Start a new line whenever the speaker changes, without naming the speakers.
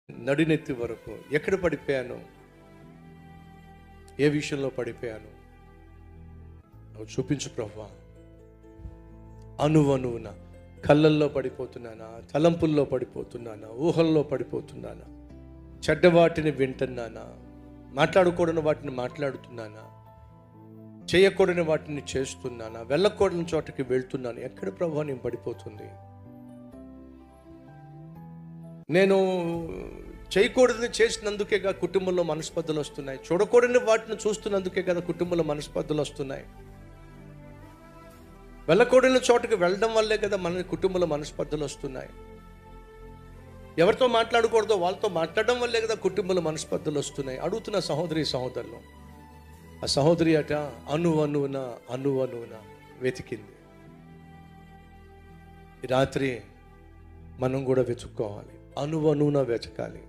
నడినెత్తి వరకు ఎక్కడ పడిపోయాను, ఏ విషయంలో పడిపోయాను నువ్వు చూపించు ప్రభువా. అణువణువున కళ్ళల్లో పడిపోతున్నానా, తలంపుల్లో పడిపోతున్నానా, ఊహల్లో పడిపోతున్నానా, చెడ్డ వాటిని వింటున్నానా, మాట్లాడకూడని వాటిని మాట్లాడుతున్నానా, చేయకూడని వాటిని చేస్తున్నానా, వెళ్ళకూడని చోటకి వెళ్తున్నాను. ఎక్కడ ప్రభువా నేను పడిపోతుంది? నేను చేయకూడదని చేసినందుకే కదా కుటుంబంలో మనస్పర్ధలు వస్తున్నాయి. చూడకూడని వాటిని చూస్తున్నందుకే కదా కుటుంబంలో మనస్పర్ధలు వస్తున్నాయి. వెళ్ళకూడని చోటుకి వెళ్ళడం వల్లే కదా మన కుటుంబంలో మనస్పర్ధలు వస్తున్నాయి. ఎవరితో మాట్లాడకూడదో వాళ్ళతో మాట్లాడడం వల్లే కదా కుటుంబంలో మనస్పర్ధలు వస్తున్నాయి. అడుగుతున్న సహోదరి సహోదరులు, ఆ సహోదరి అట అణువణువున వెతికింది. ఈ రాత్రి మనం కూడా వెతుక్కోవాలి, అణువణువున వెతకాలి.